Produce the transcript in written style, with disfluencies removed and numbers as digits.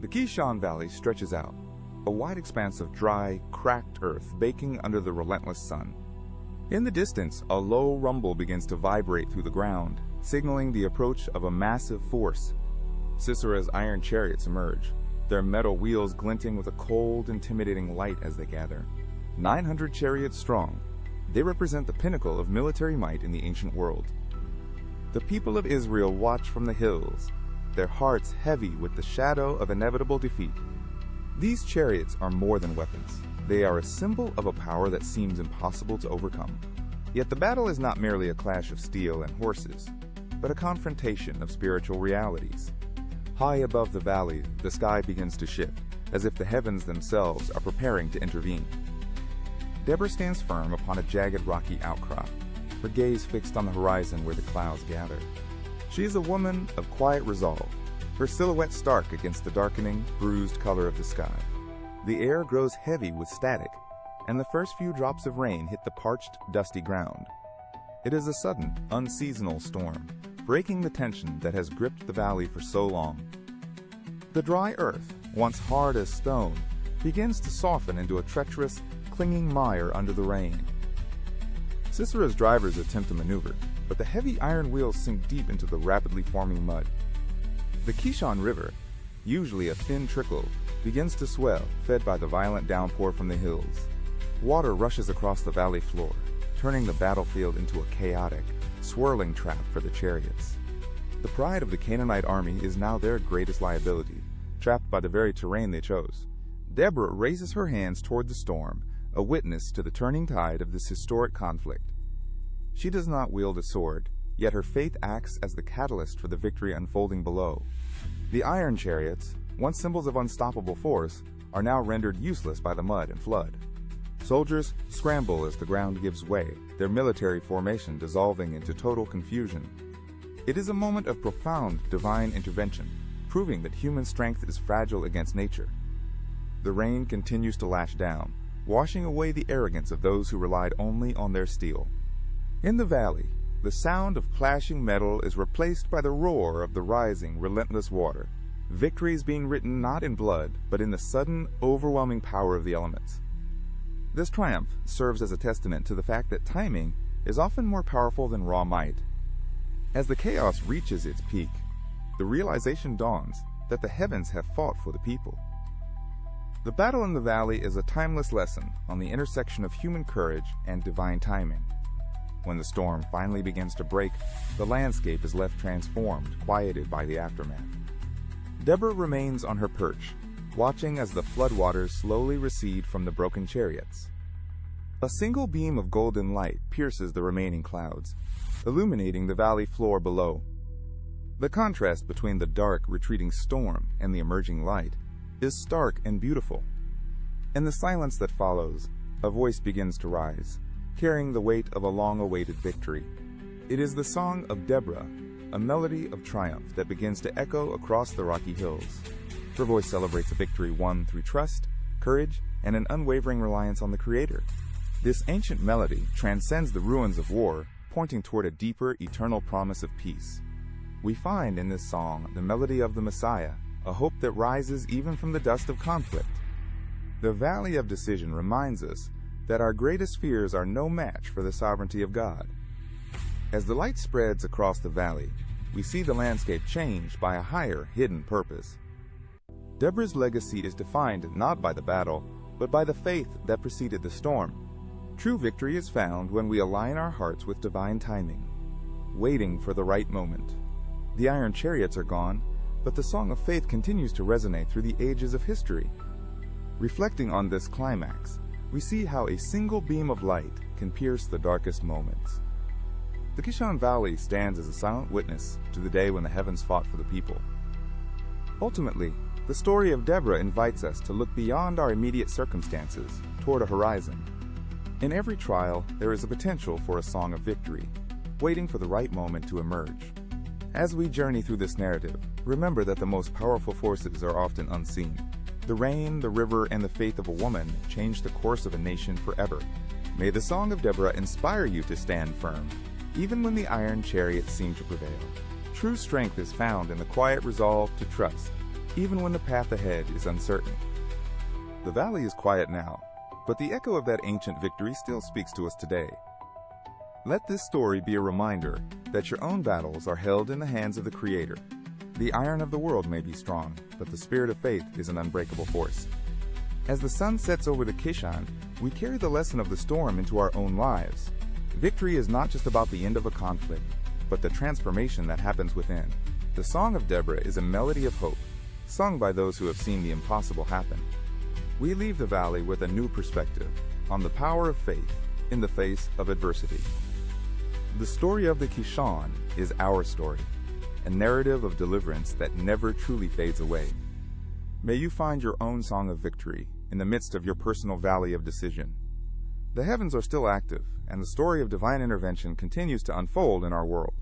The Kishon Valley stretches out, a wide expanse of dry, cracked earth baking under the relentless sun. In the distance, a low rumble begins to vibrate through the ground, signaling the approach of a massive force. Sisera's iron chariots emerge, their metal wheels glinting with a cold, intimidating light as they gather. 900 chariots strong, they represent the pinnacle of military might in the ancient world. The people of Israel watch from the hills, their hearts heavy with the shadow of inevitable defeat. These chariots are more than weapons. They are a symbol of a power that seems impossible to overcome. Yet the battle is not merely a clash of steel and horses, but a confrontation of spiritual realities. High above the valley, the sky begins to shift, as if the heavens themselves are preparing to intervene. Deborah stands firm upon a jagged rocky outcrop, her gaze fixed on the horizon where the clouds gather. She is a woman of quiet resolve, her silhouette stark against the darkening, bruised color of the sky. The air grows heavy with static, and the first few drops of rain hit the parched, dusty ground. It is a sudden, unseasonal storm, breaking the tension that has gripped the valley for so long. The dry earth, once hard as stone, begins to soften into a treacherous, clinging mire under the rain. Sisera's drivers attempt to maneuver, but the heavy iron wheels sink deep into the rapidly forming mud. The Kishon River, usually a thin trickle, begins to swell, fed by the violent downpour from the hills. Water rushes across the valley floor, turning the battlefield into a chaotic, swirling trap for the chariots. The pride of the Canaanite army is now their greatest liability, trapped by the very terrain they chose. Deborah raises her hands toward the storm, a witness to the turning tide of this historic conflict. She does not wield a sword, yet her faith acts as the catalyst for the victory unfolding below. The iron chariots, once symbols of unstoppable force, are now rendered useless by the mud and flood. Soldiers scramble as the ground gives way, their military formation dissolving into total confusion. It is a moment of profound divine intervention, proving that human strength is fragile against nature. The rain continues to lash down, washing away the arrogance of those who relied only on their steel. In the valley, the sound of clashing metal is replaced by the roar of the rising, relentless water. Victory is being written not in blood, but in the sudden, overwhelming power of the elements. This triumph serves as a testament to the fact that timing is often more powerful than raw might. As the chaos reaches its peak, the realization dawns that the heavens have fought for the people. The battle in the valley is a timeless lesson on the intersection of human courage and divine timing. When the storm finally begins to break, the landscape is left transformed, quieted by the aftermath. Deborah remains on her perch, watching as the floodwaters slowly recede from the broken chariots. A single beam of golden light pierces the remaining clouds, illuminating the valley floor below. The contrast between the dark, retreating storm and the emerging light is stark and beautiful. In the silence that follows, a voice begins to rise, carrying the weight of a long-awaited victory. It is the song of Deborah, a melody of triumph that begins to echo across the rocky hills. Her voice celebrates a victory won through trust, courage, and an unwavering reliance on the Creator. This ancient melody transcends the ruins of war, pointing toward a deeper, eternal promise of peace. We find in this song the melody of the Messiah, a hope that rises even from the dust of conflict. The Valley of Decision reminds us that our greatest fears are no match for the sovereignty of God. As the light spreads across the valley, we see the landscape changed by a higher, hidden purpose. Deborah's legacy is defined not by the battle, but by the faith that preceded the storm. True victory is found when we align our hearts with divine timing, waiting for the right moment. The iron chariots are gone, but the song of faith continues to resonate through the ages of history. Reflecting on this climax, we see how a single beam of light can pierce the darkest moments. The Kishon Valley stands as a silent witness to the day when the heavens fought for the people. Ultimately, the story of Deborah invites us to look beyond our immediate circumstances toward a horizon. In every trial, there is a potential for a song of victory, waiting for the right moment to emerge. As we journey through this narrative, remember that the most powerful forces are often unseen. The rain, the river, and the faith of a woman change the course of a nation forever. May the song of Deborah inspire you to stand firm, even when the iron chariots seem to prevail. True strength is found in the quiet resolve to trust, even when the path ahead is uncertain. The valley is quiet now, but the echo of that ancient victory still speaks to us today. Let this story be a reminder that your own battles are held in the hands of the Creator. The iron of the world may be strong, but the spirit of faith is an unbreakable force. As the sun sets over the Kishon, we carry the lesson of the storm into our own lives. Victory is not just about the end of a conflict, but the transformation that happens within. The Song of Deborah is a melody of hope, sung by those who have seen the impossible happen. We leave the valley with a new perspective on the power of faith in the face of adversity. The story of the Kishon is our story, a narrative of deliverance that never truly fades away. May you find your own song of victory in the midst of your personal valley of decision. The heavens are still active, and the story of divine intervention continues to unfold in our world.